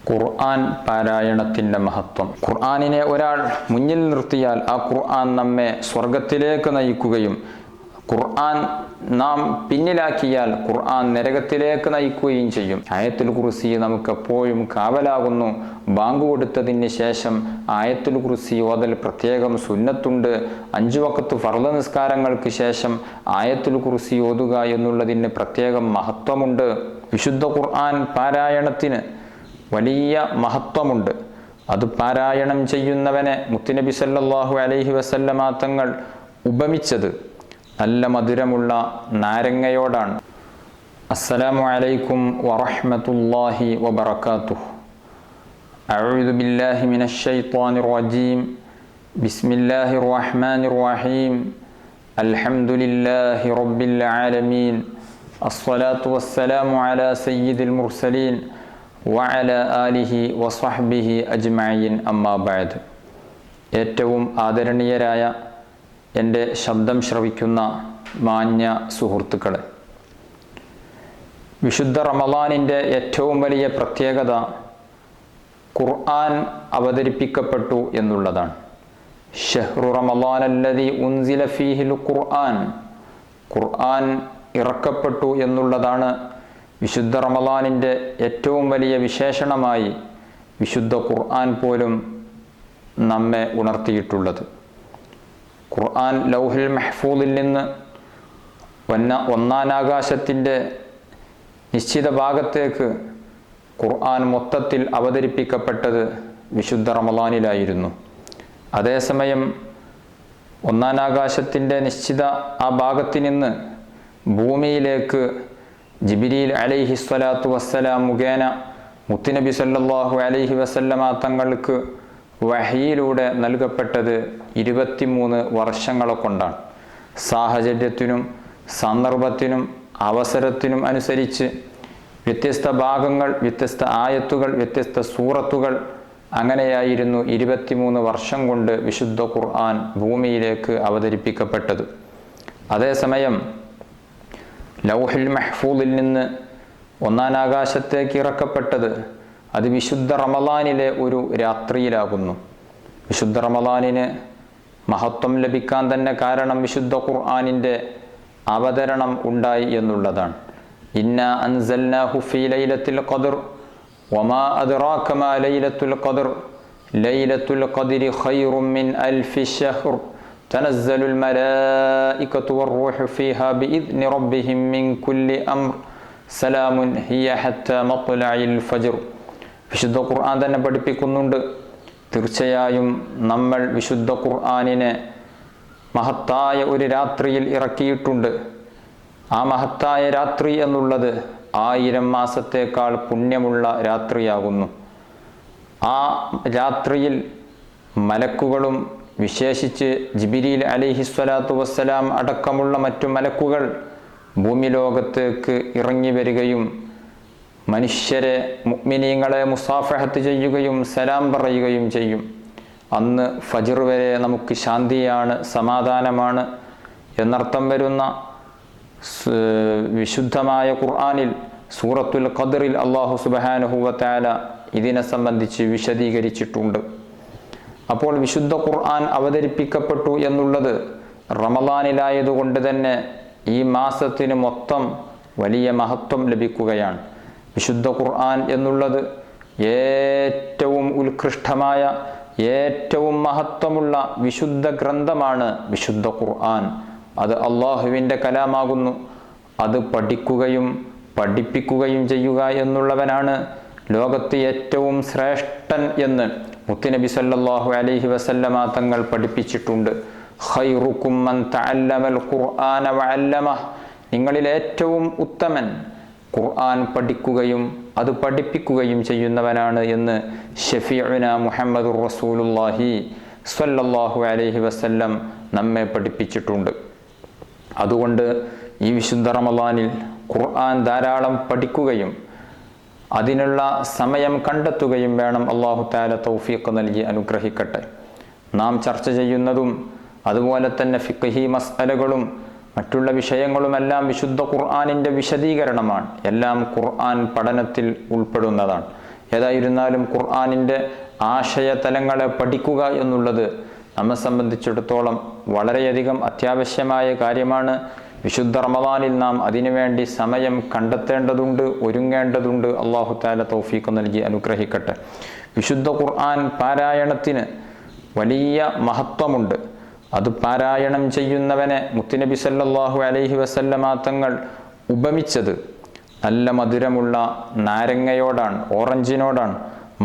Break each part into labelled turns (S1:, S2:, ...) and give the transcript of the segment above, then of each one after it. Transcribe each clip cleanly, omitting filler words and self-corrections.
S1: ഖുർആൻ പാരായണത്തിൻ്റെ മഹത്വം. ഖുർആനിനെ ഒരാൾ മുന്നിൽ നിർത്തിയാൽ ആ ഖുർആൻ നമ്മെ സ്വർഗത്തിലേക്ക് നയിക്കുകയും ഖുർആൻ നാം പിന്നിലാക്കിയാൽ ഖുർആൻ നരകത്തിലേക്ക് നയിക്കുകയും ചെയ്യും. ആയത്തുൽ കുർസി നമുക്ക് എപ്പോഴും കാവലാകുന്നു. ബാങ്ക് കൊടുത്തതിന് ശേഷം ആയത്തുൽ കുർസി ഓതൽ പ്രത്യേകം സുന്നത്തുണ്ട്. 5 വഖത്ത് ഫർള് നിസ്കാരങ്ങൾക്ക് ശേഷം ആയത്തുൽ കുർസി ഓതുക എന്നുള്ളതിന് പ്രത്യേകം മഹത്വമുണ്ട്. വിശുദ്ധ ഖുർആൻ പാരായണത്തിന് വലിയ മഹത്വമുണ്ട്. അത് പാരായണം ചെയ്യുന്നവനെ മുത്തുനബി സല്ലല്ലാഹു അലൈഹി വസല്ലമ തങ്ങൾ ഉപമിച്ചത് നല്ല മധുരമുള്ള നാരങ്ങയോടാണ്. അസ്സലാമു അലൈക്കും വറഹ്മത്തുള്ളാഹി വബറകാതുഹു. അഊദു ബില്ലാഹി മിനശ് ശൈത്വാനിർ റജീം. ബിസ്മില്ലാഹിർ റഹ്മാനിർ റഹീം. അൽഹംദുലില്ലാഹി റബ്ബിൽ ആലമീൻ. അസ്സലാത്തു വസ്സലാമു അലാ സയ്യിദിൽ മുർസലീൻ വഅലാ ആലിഹി വസ്വഹ്ബിഹി അജ്മഈൻ. അമ്മാ ബഅദ്. ഏറ്റവും ആദരണീയരായ എൻ്റെ ശബ്ദം ശ്രവിക്കുന്ന മാന്യ സുഹൃത്തുക്കളെ, വിശുദ്ധ റമളാനിൻ്റെ ഏറ്റവും വലിയ പ്രത്യേകത ഖുർആൻ അവതരിപ്പിക്കപ്പെട്ടു എന്നുള്ളതാണ്. ഷഹ്റു റമളാൻ അല്ലദീ ഉൻസില ഫീഹിൽ ഖുർആൻ. ഖുർആൻ ഇറക്കപ്പെട്ടു എന്നുള്ളതാണ് വിശുദ്ധ റമളാനിൻ്റെ ഏറ്റവും വലിയ വിശേഷണമായി വിശുദ്ധ ഖുർആൻ പോലും നമ്മെ ഉണർത്തിയിട്ടുള്ളത്. ഖുർആൻ ലൗഹുൽ മഹ്ഫൂദിൽ നിന്ന് ഒന്നാനാകാശത്തിൻ്റെ നിശ്ചിത ഭാഗത്തേക്ക് ഖുർആൻ മൊത്തത്തിൽ അവതരിപ്പിക്കപ്പെട്ടത് വിശുദ്ധ റമളാനിലായിരുന്നു. അതേസമയം ഒന്നാനാകാശത്തിൻ്റെ നിശ്ചിത ആ ഭാഗത്തു നിന്ന് ഭൂമിയിലേക്ക് ജിബ്രീൽ അലൈഹിസ്സലാത്തു വസ്സലാം മുഖേന മുത്തുനബി സല്ലല്ലാഹു അലൈഹി വസല്ലമ തങ്ങൾക്ക് വഹയിലൂടെ നൽകപ്പെട്ടത് 23 വർഷങ്ങളെ കൊണ്ടാണ്. സാഹചര്യത്തിനും സന്ദർഭത്തിനും അവസരത്തിനും അനുസരിച്ച് വ്യത്യസ്ത ഭാഗങ്ങൾ, വ്യത്യസ്ത ആയത്തുകൾ, വ്യത്യസ്ത സൂറത്തുകൾ, അങ്ങനെയായിരുന്നു 23 വർഷം കൊണ്ട് വിശുദ്ധ ഖുർആൻ ഭൂമിയിലേക്ക് അവതരിപ്പിക്കപ്പെട്ടത്. അതേസമയം ലൗഹുൽ മഹ്ഫൂദിൽ നിന്ന് ഒന്നാനാകാശത്തേക്ക് ഇറക്കപ്പെട്ടത് അത് വിശുദ്ധ റമളാനിലെ ഒരു രാത്രിയിലാകുന്നു. വിശുദ്ധ റമളാനിന് മഹത്വം ലഭിക്കാൻ തന്നെ കാരണം വിശുദ്ധ ഖുർആനിൻ്റെ അവതരണം ഉണ്ടായി എന്നുള്ളതാണ്. ഇന്നാ അൻസൽനാഹു ഫീ ലൈലത്തുൽ ഖദ്ർ വമാ അദ്റാക മാ ലൈലത്തുൽ ഖദ്ർ ലൈലത്തുൽ ഖദ്രി ഖൈറും മിൻ അൽഫി ശഹ്ർ തനസ്സലുൽ മലായികതു വറൂഹു ഫീഹാ ബിഇദ്നി റബ്ബിഹിം മിൻ കുല്ലി അംർ സലാമുൻ ഹിയ ഹത്താ മത്ലഇൽ ഫജ്ർ. വിശുദ്ധ ഖുർആൻ തന്നെ പഠിപ്പിക്കുന്നുണ്ട്, തീർച്ചയായും നമ്മൾ വിശുദ്ധ ഖുർആനിനെ മഹത്തായ ഒരു രാത്രിയിൽ ഇറക്കിയിട്ടുണ്ട്. ആ മഹത്തായ രാത്രി എന്നുള്ളത് 1000 മാസത്തേക്കാൾ പുണ്യമുള്ള രാത്രിയാകുന്നു. ആ രാത്രിയിൽ മലക്കുകളും വിശേഷിച്ച് ജിബ്രീൽ അലൈഹിസ്സലാത്തു വസ്സലാം അടക്കമുള്ള മറ്റു മലക്കുകൾ ഭൂമി ലോകത്തേക്ക് ഇറങ്ങി വരികയും മനുഷ്യരെ, മുഅ്മിനീങ്ങളെ മുസാഫഹത്ത് ചെയ്യുകയും സലാം പറയുകയും ചെയ്യും. അന്ന് ഫജ്ർ വരെ നമുക്ക് ശാന്തിയാണ്, സമാധാനമാണ് എന്നർത്ഥം വരുന്ന വിശുദ്ധമായ ഖുർആനിൽ സൂറത്തുൽ ഖദ്റിൽ അല്ലാഹു സുബ്ഹാനഹു വ തആല ഇതിനെ സംബന്ധിച്ച് വിശദീകരിച്ചിട്ടുണ്ട്. അപ്പോൾ വിശുദ്ധ ഖുർആൻ അവതരിപ്പിക്കപ്പെട്ടു എന്നുള്ളത് റമളാനിലായതുകൊണ്ട് തന്നെ ഈ മാസത്തിന് മൊത്തം വലിയ മഹത്വം ലഭിക്കുകയാണ്. വിശുദ്ധ ഖുർആൻ എന്നുള്ളത് ഏറ്റവും ഉത്കൃഷ്ടമായ, ഏറ്റവും മഹത്വമുള്ള വിശുദ്ധ ഗ്രന്ഥമാണ് വിശുദ്ധ ഖുർആൻ. അത് അള്ളാഹുവിൻ്റെ കലാമാകുന്നു. അത് പഠിക്കുകയും പഠിപ്പിക്കുകയും ചെയ്യുക എന്നുള്ളവനാണ് ലോകത്ത് ഏറ്റവും ശ്രേഷ്ഠൻ എന്ന് മുത്തുനബി സല്ലല്ലാഹു അലൈഹി വസല്ലമ തങ്ങൾ പഠിപ്പിച്ചിട്ടുണ്ട്. ഖൈറുക്കും മൻ തഅല്ലമൽ ഖുർആന വഅല്ലമഹ്. നിങ്ങളിൽ ഏറ്റവും ഉത്തമൻ ഖുർആൻ പഠിക്കുകയും അത് പഠിപ്പിക്കുകയും ചെയ്യുന്നവനാണ് എന്ന് ഷഫീഉന മുഹമ്മദുർ റസൂലുള്ളാഹി സ്വല്ലല്ലാഹു അലൈഹി വസല്ലം നമ്മെ പഠിപ്പിച്ചിട്ടുണ്ട്. അതുകൊണ്ട് ഈ വിശുദ്ധ റമളാനിൽ ഖുർആൻ ധാരാളം പഠിക്കുകയും അതിനുള്ള സമയം കണ്ടെത്തുകയും വേണം. അല്ലാഹു തആല തൗഫീഖ് നൽകി അനുഗ്രഹിക്കട്ടെ. നാം ചർച്ച ചെയ്യുന്നതും അതുപോലെ തന്നെ ഫിഖ്ഹി മസ്അലകളും മറ്റുള്ള വിഷയങ്ങളുമെല്ലാം വിശുദ്ധ ഖുർആനിൻ്റെ വിശദീകരണമാണ്. എല്ലാം ഖുർആൻ പഠനത്തിൽ ഉൾപ്പെടുന്നതാണ്. ഏതായിരുന്നാലും ഖുർആനിൻ്റെ ആശയതലങ്ങളെ പഠിക്കുക എന്നുള്ളത് നമ്മെ സംബന്ധിച്ചിടത്തോളം വളരെയധികം അത്യാവശ്യമായ കാര്യമാണ്. വിശുദ്ധ റമദാനിൽ നാം അതിനുവേണ്ടി സമയം കണ്ടെത്തേണ്ടതുണ്ട്, ഒരുങ്ങേണ്ടതുണ്ട്. അല്ലാഹു തആല തൗഫീഖ് നൽകി അനുഗ്രഹിക്കട്ടെ. വിശുദ്ധ ഖുർആൻ പാരായണത്തിന് വലിയ മഹത്വമുണ്ട്. അത് പാരായണം ചെയ്യുന്നവനെ മുത്തുനബി സല്ലല്ലാഹു അലൈഹി വസല്ലമ തങ്ങൾ ഉപമിച്ചത് നല്ല മധുരമുള്ള നാരങ്ങയോടാണ്, ഓറഞ്ചിനോടാണ്.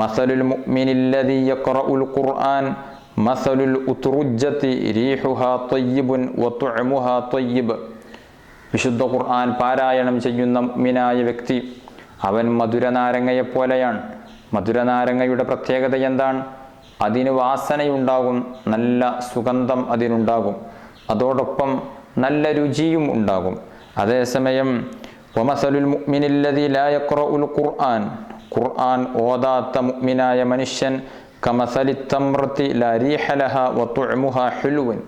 S1: മസലുൽ മുഅ്മിനില്ലദീ യഖറഉൽ ഖുർആൻ മസലുൽ ഉത്റുജ്ജതി റീഹുഹാ ത്വയ്യിബുൻ വതുഅമുഹാ ത്വയ്യിബ്. വിശുദ്ധ ഖുർആൻ പാരായണം ചെയ്യുന്ന മുഅ്മിനായ വ്യക്തി അവൻ മധുരനാരങ്ങയെപ്പോലെയാണ്. മധുരനാരങ്ങയുടെ പ്രത്യേകത എന്താണ്? അതിന് വാസനയുണ്ടാകും, നല്ല സുഗന്ധം അതിനുണ്ടാകും, അതോടൊപ്പം നല്ല രുചിയും ഉണ്ടാകും. അതേസമയം വമസലുൽ മുഅ്മിനില്ലദീ ലാ യഖറഉൽ ഖുർആൻ, ഖുർആൻ ഓതാത്ത മുഅ്മിനായ മനുഷ്യൻ കമസലി തംറത്തി ലാ റീഹ ലഹാ വതുഅമുഹാ ഹുൽവൻ.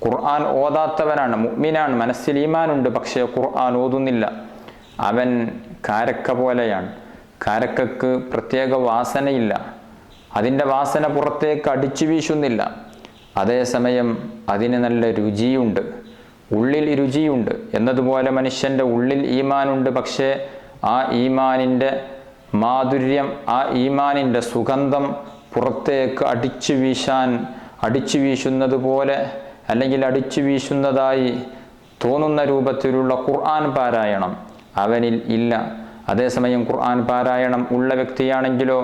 S1: ഖുർആൻ ഓതാത്തവനാണ്, മുഅ്മിനാണ്, മനസ്സിൽ ഈമാനുണ്ട്, പക്ഷേ ഖുർആൻ ഓതുന്നില്ല. അവൻ കാരക്ക പോലെയാണ്. കാരക്കക്ക് പ്രത്യേക വാസനയില്ല, അതിൻ്റെ വാസന പുറത്തേക്ക് അടിച്ചു വീശുന്നില്ല. അതേസമയം അതിന് നല്ല രുചിയുണ്ട്, ഉള്ളിൽ രുചിയുണ്ട്. എന്നതുപോലെ മനുഷ്യൻ്റെ ഉള്ളിൽ ഈമാനുണ്ട്, പക്ഷേ ആ ഈമാനിൻ്റെ മാധുര്യം, ആ ഈമാനിൻ്റെ സുഗന്ധം പുറത്തേക്ക് അടിച്ചു വീശുന്നത് പോലെ അല്ലെങ്കിൽ അടിച്ചു വീശുന്നതായി തോന്നുന്ന രൂപത്തിലുള്ള ഖുർആൻ പാരായണം അവനിൽ ഇല്ല. അതേസമയം ഖുർആൻ പാരായണം ഉള്ള വ്യക്തിയാണെങ്കിലോ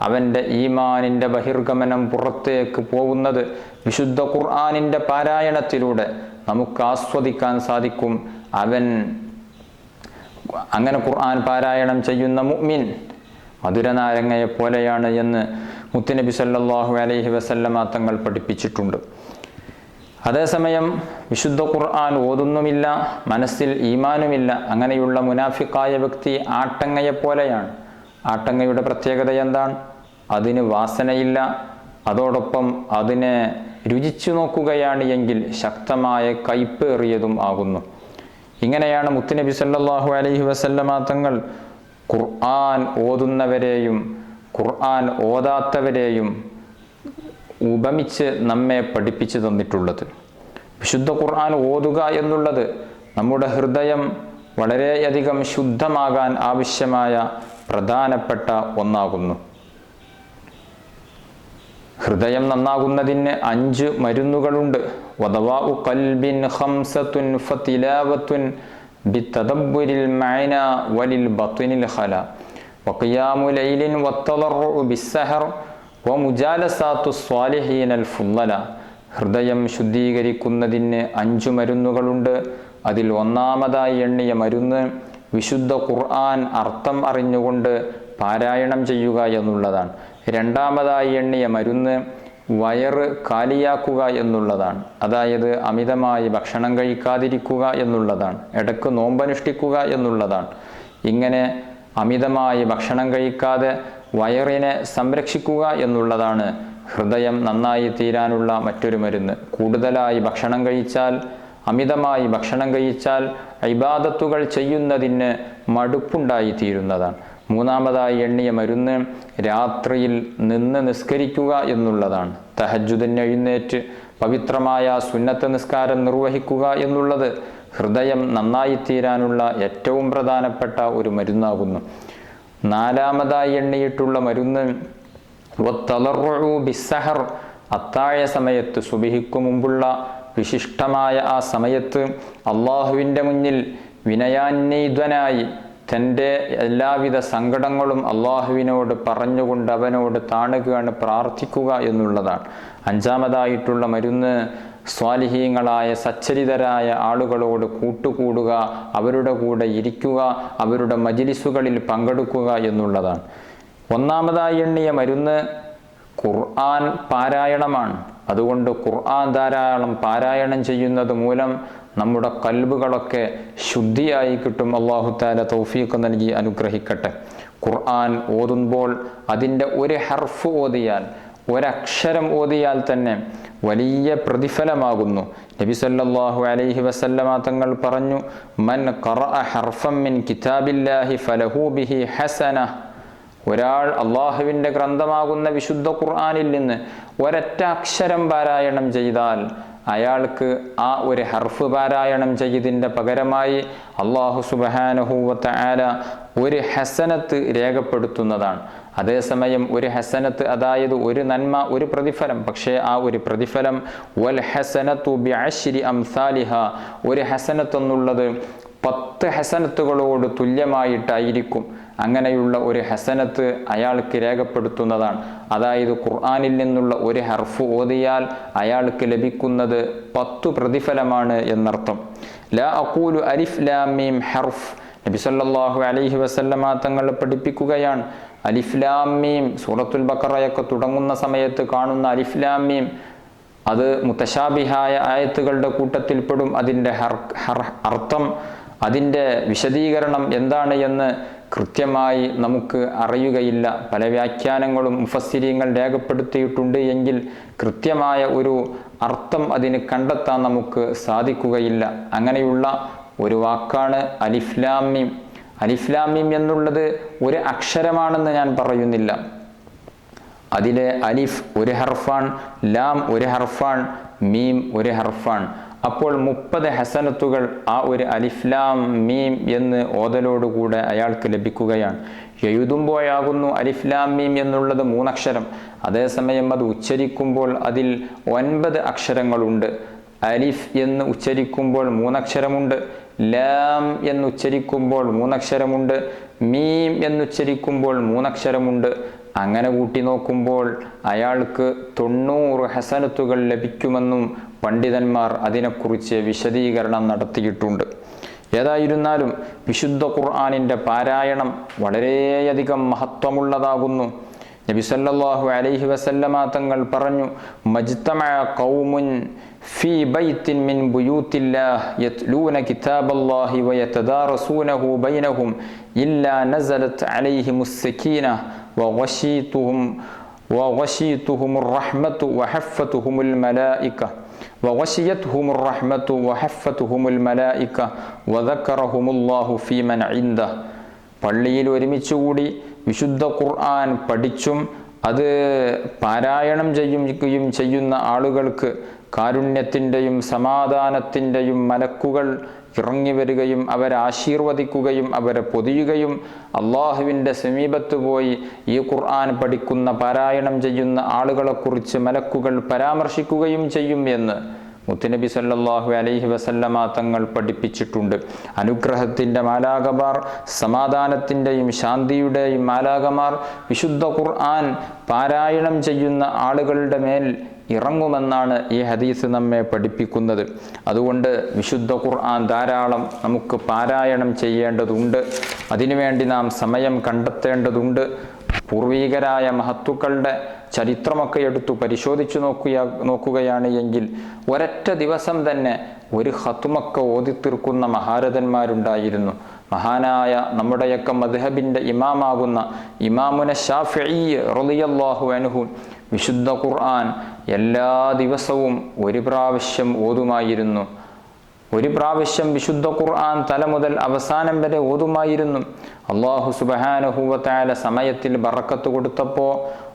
S1: അവൻ്റെ ഈമാനിൻ്റെ ബഹിർഗമനം പുറത്തേക്ക് പോകുന്നത് വിശുദ്ധ ഖുർആനിൻ്റെ പാരായണത്തിലൂടെ നമുക്ക് ആസ്വദിക്കാൻ സാധിക്കും. അങ്ങനെ ഖുർആൻ പാരായണം ചെയ്യുന്ന മുഅ്മിൻ മധുരനാരങ്ങയെപ്പോലെയാണ് എന്ന് മുത്തുനബി സല്ലല്ലാഹു അലൈഹി വസല്ലമ തങ്ങൾ പഠിപ്പിച്ചിട്ടുണ്ട്. അതേസമയം വിശുദ്ധ ഖുർആൻ ഓതുന്നുമില്ല, മനസ്സിൽ ഈമാനുമില്ല, അങ്ങനെയുള്ള മുനാഫിക്കായ വ്യക്തി ആട്ടങ്ങയെപ്പോലെയാണ്. ആട്ടങ്ങയുടെ പ്രത്യേകത എന്താണ്? അതിന് വാസനയില്ല, അതോടൊപ്പം അതിനെ രുചിച്ചു നോക്കുകയാണ് എങ്കിൽ ശക്തമായ കയ്പേറിയതും ആകുന്നു. ഇങ്ങനെയാണ് മുത്തുനബി സല്ലല്ലാഹു അലൈഹി വസല്ലമ തങ്ങൾ ഖുർആൻ ഓതുന്നവരെയും ഖുർആൻ ഓതാത്തവരെയും ഉപമിച്ച് നമ്മെ പഠിപ്പിച്ചു തന്നിട്ടുള്ളത്. വിശുദ്ധ ഖുർആൻ ഓതുക എന്നുള്ളത് നമ്മുടെ ഹൃദയം വളരെയധികം ശുദ്ധമാകാൻ ആവശ്യമായ പ്രധാനപ്പെട്ട ഒന്നാകുന്നു. ഹൃദയം നന്നാകുന്നതിന് 5 മരുന്നുകളുണ്ട്. വദവാഉ ഖൽബിൻ ഖംസത്തുൻ ഫതിലാവത്തുൻ ബിതദബ്ബുരിൽ മഅന വലിൽ ബത്നിൽ ഖല വഖിയാമു ലൈലിൻ വത്തളറു ബിസ്സഹർ വമുജാലസാത്തു സ്വാലിഹീനൽ ഫുള്ളല. ഹൃദയം ശുദ്ധീകരിക്കുന്നതിന് 5 മരുന്നുകളുണ്ട്. അതിൽ ഒന്നാമതായി എണ്ണിയ മരുന്ന് വിശുദ്ധ ഖുർആൻ അർത്ഥം അറിഞ്ഞുകൊണ്ട് പാരായണം ചെയ്യുക എന്നുള്ളതാണ്. രണ്ടാമതായി എണ്ണിയ മരുന്ന് വയറ് കാലിയാക്കുക എന്നുള്ളതാണ്. അതായത് അമിതമായി ഭക്ഷണം കഴിക്കാതിരിക്കുക എന്നുള്ളതാണ്. ഇടയ്ക്ക് നോമ്പനുഷ്ഠിക്കുക എന്നുള്ളതാണ്. ഇങ്ങനെ അമിതമായി ഭക്ഷണം കഴിക്കാതെ വയറിനെ സംരക്ഷിക്കുക എന്നുള്ളതാണ് ഹൃദയം നന്നായി തീരാനുള്ള മറ്റൊരു മരുന്ന്. കൂടുതലായി ഭക്ഷണം കഴിച്ചാൽ, അമിതമായി ഭക്ഷണം കഴിച്ചാൽ ഇബാദത്തുകൾ ചെയ്യുന്നതിന് മടുപ്പുണ്ടായി തീരുന്നതാണ്. മൂന്നാമതായി എണ്ണിയ മരുന്ന് രാത്രിയിൽ നിന്ന് നിസ്കരിക്കുക എന്നുള്ളതാണ്. തഹജ്ജുദിന് എഴുന്നേറ്റ് പവിത്രമായ സുന്നത്ത് നിസ്കാരം നിർവഹിക്കുക എന്നുള്ളത് ഹൃദയം നന്നായിത്തീരാനുള്ള ഏറ്റവും പ്രധാനപ്പെട്ട ഒരു മരുന്നാകുന്നു. നാലാമതായി എണ്ണിയിട്ടുള്ള മരുന്ന് വത്തളറു ബിസ്സഹർ, അത്താഴ സമയത്ത്, സുബഹിക്കു മുമ്പുള്ള വിശിഷ്ടമായ ആ സമയത്ത് അള്ളാഹുവിൻ്റെ മുന്നിൽ വിനയാന്വിതനായി തൻ്റെ എല്ലാവിധ സങ്കടങ്ങളും അള്ളാഹുവിനോട് പറഞ്ഞുകൊണ്ട് അവനോട് താണുകയാണ്, പ്രാർത്ഥിക്കുക എന്നുള്ളതാണ്. അഞ്ചാമതായിട്ടുള്ള മരുന്ന് സ്വാലിഹീങ്ങളായ സച്ചരിതരായ ആളുകളോട് കൂട്ടുകൂടുക, അവരുടെ കൂടെ ഇരിക്കുക, അവരുടെ മജ്ലിസുകളിൽ പങ്കെടുക്കുക എന്നുള്ളതാണ്. ഒന്നാമതായി എണ്ണിയ മരുന്ന് ഖുർആൻ പാരായണമാണ്. അതുകൊണ്ട് ഖുർആൻ ധാരാളം പാരായണം ചെയ്യുന്നത് മൂലം നമ്മുടെ കൽബുകളൊക്കെ ശുദ്ധിയായി കിട്ടും. അല്ലാഹു തആല തൗഫീഖ് നൽകി അനുഗ്രഹിക്കട്ടെ. ഖുർആൻ ഓതുമ്പോൾ അതിൻ്റെ ഒരു ഹർഫ് ഓതിയാൽ, ഒരക്ഷരം ഓതിയാൽ തന്നെ വലിയ പ്രതിഫലമാകുന്നു. നബി സല്ലല്ലാഹു അലൈഹി വസല്ലമ തങ്ങൾ പറഞ്ഞു, മൻ ഖറഅ ഹർഫൻ മിൻ കിതാബില്ലാഹി ഫലഹു ബിഹി ഹസന. ഒരാൾ അള്ളാഹുവിൻ്റെ ഗ്രന്ഥമാകുന്ന വിശുദ്ധ ഖുർആനിൽ നിന്ന് ഒരൊറ്റ അക്ഷരം പാരായണം ചെയ്താൽ അയാൾക്ക് ആ ഒരു ഹർഫ് പാരായണം ചെയ്തതിൻ്റെ പകരമായി അള്ളാഹു സുബ്ഹാനഹു വ തആല ഒരു ഹസനത്ത് രേഖപ്പെടുത്തുന്നതാണ്. അതേസമയം ഒരു ഹസനത്ത്, അതായത് ഒരു നന്മ, ഒരു പ്രതിഫലം. പക്ഷേ ആ ഒരു പ്രതിഫലം വൽ ഹസനത്തു ബിഅശ്രി അംസാലിഹ, ഒരു ഹസനത്ത് എന്നുള്ളത് 10 ഹസനത്തുകളോട് തുല്യമായിട്ടായിരിക്കും. അങ്ങനെയുള്ള ഒരു ഹസനത്ത് അയാൾക്ക് രേഖപ്പെടുത്തുന്നതാണ്. അതായത് ഖുർആനിൽ നിന്നുള്ള ഒരു ഹർഫ് ഓതിയാൽ അയാൾക്ക് ലഭിക്കുന്നത് 10 പ്രതിഫലമാണ് എന്നർത്ഥം. ലാ അഖൂലു അലിഫ് ലാം മീം ഹർഫ്. നബി സല്ലല്ലാഹു അലൈഹി വസല്ലമ തങ്ങൾ പഠിപ്പിക്കുകയാണ്, അലിഫ് ലാം മീം സൂറത്തുൽ ബഖറയൊക്കെ തുടങ്ങുന്ന സമയത്ത് കാണുന്ന അലിഫ് ലാം മീം അത് മുതശാബിഹായ ആയത്തുകളുടെ കൂട്ടത്തിൽപ്പെടും. അതിൻ്റെ അർത്ഥം, അതിൻ്റെ വിശദീകരണം എന്താണ് എന്ന് കൃത്യമായി നമുക്ക് അറിയുകയില്ല. പല വ്യാഖ്യാനങ്ങളും മുഫസ്സിരീങ്ങൾ രേഖപ്പെടുത്തിയിട്ടുണ്ട് എങ്കിൽ കൃത്യമായ ഒരു അർത്ഥം അതിന് കണ്ടെത്താൻ നമുക്ക് സാധിക്കുകയില്ല. അങ്ങനെയുള്ള ഒരു വാക്കാണ് അലിഫ് ലാം മീം. അലിഫ് ലാം മീം എന്നുള്ളത് ഒരു അക്ഷരമാണെന്ന് ഞാൻ പറയുന്നില്ല. അതിലെ അലിഫ് ഒരു ഹർഫാൻ, ലാം ഒരു ഹർഫാൻ, മീം ഒരു ഹർഫാൻ. അപ്പോൾ 30 ഹസനത്തുകൾ ആ ഒരു അലിഫ് ലാം മീം എന്ന് ഓതലോടുകൂടെ അയാൾക്ക് ലഭിക്കുകയാണ്. എഴുതുമ്പോഴാകുന്നു അലിഫ് ലാം മീം എന്നുള്ളത് 3 അക്ഷരം. അതേസമയം അത് ഉച്ചരിക്കുമ്പോൾ അതിൽ 9 അക്ഷരങ്ങളുണ്ട്. അലിഫ് എന്ന് ഉച്ചരിക്കുമ്പോൾ 3 അക്ഷരമുണ്ട്, ലാം എന്ന് ഉച്ചരിക്കുമ്പോൾ 3 അക്ഷരമുണ്ട്, മീം എന്നുച്ചരിക്കുമ്പോൾ 3 അക്ഷരമുണ്ട്. അങ്ങനെ കൂട്ടി നോക്കുമ്പോൾ അയാൾക്ക് 90 ഹസനത്തുകൾ ലഭിക്കുമെന്നും പണ്ഡിതന്മാർ അതിനെക്കുറിച്ച് വിശദീകരണം നടത്തിയിട്ടുണ്ട്. ഏതായിരുന്നാലും വിശുദ്ധ ഖുർആനിൻ്റെ പാരായണം വളരെയധികം മഹത്വമുള്ളതാകുന്നു. നബി സല്ലല്ലാഹു അലൈഹി വസല്ലമ തങ്ങൾ പറഞ്ഞു, മജ്തമഅ ഖൗമുൻ ഫീ ബൈത്തിൻ മിൻ ബുയൂത്തില്ലാഹ് യത്ലൂന കിതാബല്ലാഹി വയതദാറസൂനഹു ബൈനഹും ഇല്ലാ നസലത് അലൈഹിമുസ് സകീനഹ വഗശിയതുഹുമുർ റഹ്മത്തു വഹഫ്ഫതുഹുമുൽ മലായിക വഗശിയതുഹുമുർ റഹ്മത്തു വഹഫ്ഫതുഹുമുൽ മലായിക വദക്കറഹുമുല്ലാഹു ഫീമൻ ഇൻദഹ്. പള്ളിയിൽ ഒരുമിച്ചുകൂടി വിശുദ്ധ ഖുർആൻ പഠിച്ചും അത് പാരായണം ചെയ്യുന്ന ആളുകൾക്ക് കാരുണ്യത്തിൻ്റെയും സമാധാനത്തിൻ്റെയും മലക്കുകൾ ഇറങ്ങി വരികയും അവരെ ആശീർവദിക്കുകയും അവരെ പൊതിയുകയും അള്ളാഹുവിൻ്റെ സമീപത്ത് പോയി ഈ ഖുർആൻ പഠിക്കുന്ന പാരായണം ചെയ്യുന്ന ആളുകളെക്കുറിച്ച് മലക്കുകൾ പരാമർശിക്കുകയും ചെയ്യും എന്ന് മുത്തുനബി സല്ലല്ലാഹു അലൈഹി വസല്ലമ തങ്ങൾ പഠിപ്പിച്ചിട്ടുണ്ട്. അനുഗ്രഹത്തിൻ്റെ മാലാകമാർ, സമാധാനത്തിൻ്റെയും ശാന്തിയുടെയും മാലാകമാർ വിശുദ്ധ ഖുർആൻ പാരായണം ചെയ്യുന്ന ആളുകളുടെ മേൽ ഇറങ്ങുമെന്നാണ് ഈ ഹദീസ് നമ്മെ പഠിപ്പിക്കുന്നത്. അതുകൊണ്ട് വിശുദ്ധ ഖുർആൻ ധാരാളം നമുക്ക് പാരായണം ചെയ്യേണ്ടതുണ്ട്. അതിനുവേണ്ടി നാം സമയം കണ്ടെത്തേണ്ടതുണ്ട്. പൂർവീകരായ മഹത്തുക്കളുടെ ചരിത്രമൊക്കെ എടുത്തു പരിശോധിച്ചു നോക്കുകയാണ് എങ്കിൽ ഒരൊറ്റ ദിവസം തന്നെ ഒരു ഖത്മൊക്കെ ഓതിത്തീർക്കുന്ന മഹാരഥന്മാരുണ്ടായിരുന്നു. മഹാനായ നമ്മുടെയൊക്കെ മദ്ഹബിൻ്റെ ഇമാമാകുന്ന ഇമാമുന ശാഫിഈ റളിയല്ലാഹു അൻഹു വിശുദ്ധ ഖുർആൻ എല്ലാ ദിവസവും ഒരു പ്രാവശ്യം ഓതുമായിരുന്നു. ഒരു പ്രാവശ്യം വിശുദ്ധ ഖുർആൻ തല മുതൽ അവസാനം വരെ ഓതുമായിരുന്നു. അല്ലാഹു സുബ്ഹാനഹു വ തആല സമയത്തിൽ ബറക്കത്ത് കൊടുത്തപ്പോൾ,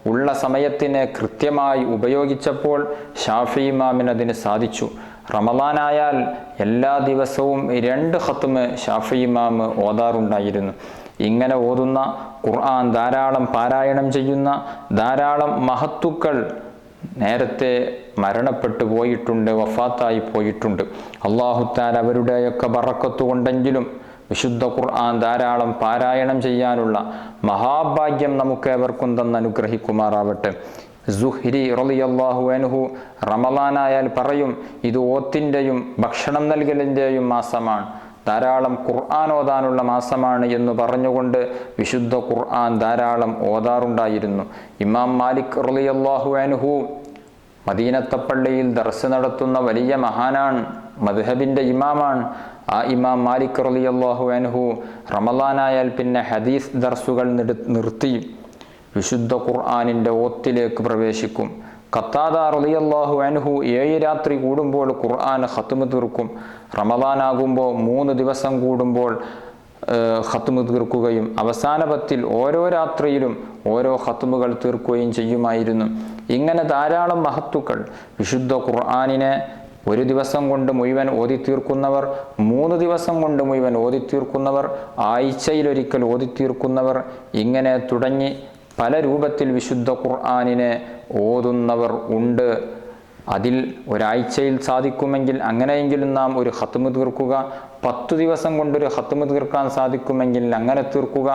S1: ഉള്ള സമയത്തിനെ കൃത്യമായി ഉപയോഗിച്ചപ്പോൾ ഷാഫി ഇമാമിന് അതിന് സാധിച്ചു. റമളാനായാൽ എല്ലാ ദിവസവും 2 ഖത്മ് ഷാഫി ഇമാം ഓതാറുണ്ടായിരുന്നു. ഇങ്ങനെ ഓതുന്ന ഖുർആൻ ധാരാളം പാരായണം ചെയ്യുന്ന ധാരാളം മഹത്തുക്കൾ നേരത്തെ മരണപ്പെട്ടു പോയിട്ടുണ്ട്, വഫാത്തായി പോയിട്ടുണ്ട്. അല്ലാഹു തആല അവരുടെയൊക്കെ ബറക്കത്ത് കൊണ്ടെങ്കിലും വിശുദ്ധ ഖുർആൻ ധാരാളം പാരായണം ചെയ്യാനുള്ള മഹാഭാഗ്യം നമുക്ക് ഏവർക്കും തന്ന് അനുഗ്രഹിക്കുമാറാവട്ടെ. സുഹ്രി റളിയല്ലാഹു അൻഹു റമളാനായാൽ പറയും, ഇത് ഓത്തിൻ്റെയും ഭക്ഷണം നൽകലിൻ്റെയും മാസമാണ്, ധാരാളം ഖുർആൻ ഓതാനുള്ള മാസമാണ് എന്ന് പറഞ്ഞുകൊണ്ട് വിശുദ്ധ ഖുർആൻ ധാരാളം ഓതാറുണ്ടായിരുന്നു. ഇമാം മാലിക് റളിയല്ലാഹു അൻഹു മദീനത്തെ പള്ളിയിൽ ദർസ് നടത്തുന്ന വലിയ മഹാനാണ്, മദ്ഹബിൻ്റെ ഇമാമാണ്. ആ ഇമാം മാലിക് റളിയല്ലാഹു അൻഹു റമളാനായാൽ പിന്നെ ഹദീസ് ദർസുകൾ നിർത്തി വിശുദ്ധ ഖുർആനിൻ്റെ ഓത്തിലേക്ക് പ്രവേശിക്കും. ഖത്താദ റളിയല്ലാഹു അൻഹു 7 രാത്രി കൂടുമ്പോൾ ഖുർആൻ ഖത്മ് തീർക്കും. റമളാനാകുമ്പോൾ 3 ദിവസം കൂടുമ്പോൾ ഖത്മ് തീർക്കുകയും അവസാന 10-ൽ ഓരോ രാത്രിയിലും ഓരോ ഖത്മുകൾ തീർക്കുകയും ചെയ്യുമായിരുന്നു. ഇങ്ങനെ ധാരാളം മഹത്തുക്കൾ വിശുദ്ധ ഖുർആനിനെ ഒരു ദിവസം കൊണ്ട് മുഴുവൻ ഓതി തീർക്കുന്നവർ, 3 ദിവസം കൊണ്ട് മുഴുവൻ ഓതി തീർക്കുന്നവർ, ആഴ്ചയിലൊരിക്കൽ ഓതി തീർക്കുന്നവർ, ഇങ്ങനെ തുടങ്ങി പല രൂപത്തിൽ വിശുദ്ധ ഖുർആനിനെ ഓതുന്നവർ ഉണ്ട്. അതിൽ ഒരാഴ്ചയിൽ സാധിക്കുമെങ്കിൽ അങ്ങനെയെങ്കിലും നാം ഒരു ഖത്മ് തീർക്കുക, 10 ദിവസം കൊണ്ടൊരു ഖത്മ് തീർക്കാൻ സാധിക്കുമെങ്കിൽ അങ്ങനെ തീർക്കുക,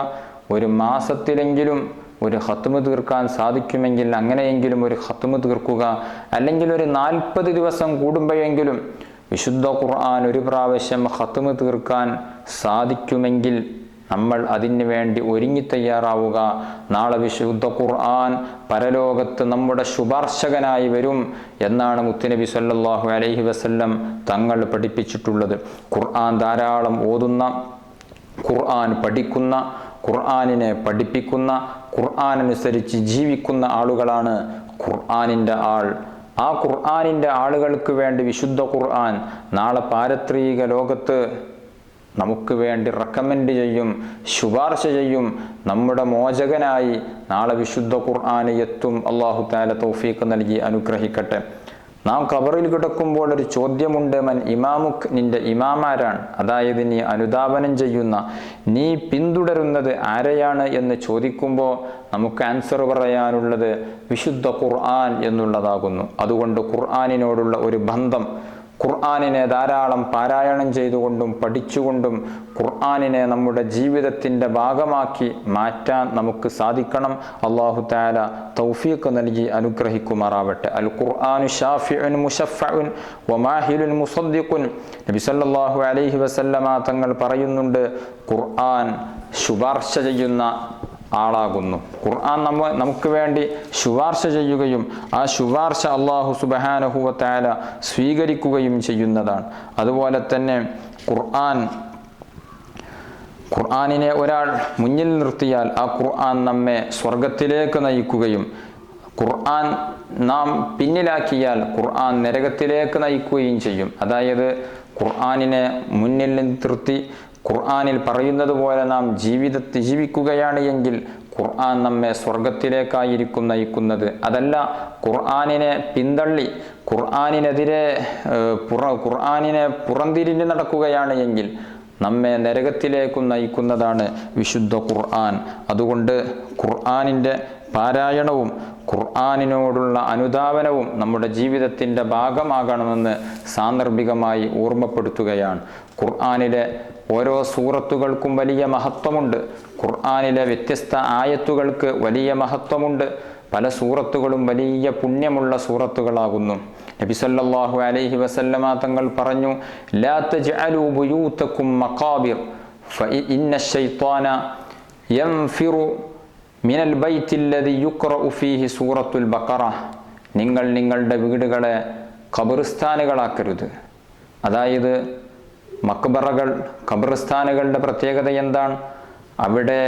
S1: ഒരു മാസത്തിലെങ്കിലും ഒരു ഖത്മ് തീർക്കാൻ സാധിക്കുമെങ്കിൽ അങ്ങനെയെങ്കിലും ഒരു ഖത്മ് തീർക്കുക, അല്ലെങ്കിൽ ഒരു 40 ദിവസം കൂടുമ്പോഴെങ്കിലും വിശുദ്ധ ഖുർആൻ ഒരു പ്രാവശ്യം ഖത്മ് തീർക്കാൻ സാധിക്കുമെങ്കിൽ നമ്മൾ അതിനു വേണ്ടി ഒരുങ്ങി തയ്യാറാവുക. നാളെ വിശുദ്ധ ഖുർആൻ പരലോകത്ത് നമ്മുടെ ശുപാർശകനായി വരും എന്നാണ് മുത്തുനബി സല്ലല്ലാഹു അലൈഹി വസല്ലം തങ്ങൾ പഠിപ്പിച്ചിട്ടുള്ളത്. ഖുർആൻ ധാരാളം ഓതുന്ന, ഖുർആൻ പഠിക്കുന്ന, ഖുർആനിനെ പഠിപ്പിക്കുന്ന, ഖുർആനനുസരിച്ച് ജീവിക്കുന്ന ആളുകളാണ് ഖുർആനിൻ്റെ ആൾ. ആ ഖുർആനിൻ്റെ ആളുകൾക്ക് വേണ്ടി വിശുദ്ധ ഖുർആൻ നാളെ പാരത്രിക ലോകത്ത് നമുക്ക് വേണ്ടി റെക്കമെൻഡ് ചെയ്യും, ശുപാർശ ചെയ്യും. നമ്മുടെ മോചകനായി നാളെ വിശുദ്ധ ഖുർആന് എത്തും. അല്ലാഹു തആല തൗഫീഖ് നൽകി അനുഗ്രഹിക്കട്ടെ. നാം ഖബറിൽ കിടക്കുമ്പോൾ ഒരു ചോദ്യമുണ്ട്, മൻ ഇമാമുക്, നിന്റെ ഇമാമാരാണ്, അതായത് നീ അനുധാവനം ചെയ്യുന്ന, നീ പിന്തുടരുന്നത് ആരെയാണ് എന്ന് ചോദിക്കുമ്പോൾ നമുക്ക് ആൻസർ പറയാനുള്ളത് വിശുദ്ധ ഖുർആൻ എന്നുള്ളതാകുന്നു. അതുകൊണ്ട് ഖുർആനിനോടുള്ള ഒരു ബന്ധം, ഖുർആനിനെ ധാരാളം പാരായണം ചെയ്തുകൊണ്ടും പഠിച്ചുകൊണ്ടും ഖുർആനിനെ നമ്മുടെ ജീവിതത്തിൻ്റെ ഭാഗമാക്കി മാറ്റാൻ നമുക്ക് സാധിക്കണം. അല്ലാഹു തആല തൗഫീഖ് നൽകി അനുഗ്രഹിക്കുമാറാവട്ടെ. അൽ ഖുർആനു ഷാഫിഉൻ മുശഫഉൻ വമാഹിലുൻ മുസദ്ദിഖുൻ. നബി സല്ലല്ലാഹു അലൈഹി വസല്ലമ തങ്ങൾ പറയുന്നുണ്ട്, ഖുർആൻ ശുപാർശ ചെയ്യുന്ന ആളാകുന്നു. ഖുർആൻ നമുക്ക് വേണ്ടി ശുപാർശ ചെയ്യുകയും ആ ശുപാർശ അല്ലാഹു സുബ്ഹാനഹു വ തആല സ്വീകരിക്കുകയും ചെയ്യുന്നതാണ്. അതുപോലെ തന്നെ ഖുർആനിനെ ഒരാൾ മുന്നിൽ നിർത്തിയാൽ ആ ഖുർആൻ നമ്മെ സ്വർഗത്തിലേക്ക് നയിക്കുകയും ഖുർആൻ നാം പിന്നിലാക്കിയാൽ ഖുർആൻ നരകത്തിലേക്ക് നയിക്കുകയും ചെയ്യും. അതായത് ഖുർആനിനെ മുന്നിൽ നിർത്തി ഖുർആനിൽ പറയുന്നത് പോലെ നാം ജീവിക്കുകയാണ് എങ്കിൽ ഖുർആൻ നമ്മെ സ്വർഗത്തിലേക്കായിരിക്കും നയിക്കുന്നത്. അതല്ല, ഖുർആനിനെ പിന്തള്ളി ഖുർആനിനെതിരെ ഖുർആനിനെ പുറംതിരിഞ്ഞ് നടക്കുകയാണ് എങ്കിൽ നമ്മെ നരകത്തിലേക്കും നയിക്കുന്നതാണ് വിശുദ്ധ ഖുർആൻ. അതുകൊണ്ട് ഖുർആനിൻ്റെ പാരായണവും ഖുർആനിനോടുള്ള അനുധാവനവും നമ്മുടെ ജീവിതത്തിൻ്റെ ഭാഗമാകണമെന്ന് സാന്ദർഭികമായി ഓർമ്മപ്പെടുത്തുകയാണ്. ഖുർആനിലെ ഓരോ സൂറത്തുകൾക്കും വലിയ മഹത്വമുണ്ട്. ഖുർആനിലെ വ്യത്യസ്ത ആയത്തുകൾക്ക് വലിയ മഹത്വമുണ്ട്. പല സൂറത്തുകളും വലിയ പുണ്യമുള്ള സൂറത്തുകളാകുന്നു. നബി സല്ലല്ലാഹു അലൈഹി വസല്ലമ തങ്ങൾ പറഞ്ഞു, ലാ തജ്അലൂ ബുയൂതകും മഖാബിർ ഫഇന്ന ശൈത്വാന യൻഫിറു മിനൽ ബൈത്തില്ലദി യുഖ്റഉ ഫീഹി സൂറത്തുൽ ബഖറ. നിങ്ങൾ നിങ്ങളുടെ വീടുകളെ ഖബർസ്ഥാനുകളാക്കരുത്. അതായത് മക്ബറകൾ, ഖബർസ്ഥാനുകളുടെ പ്രത്യേകത എന്താണ്? അവിടെ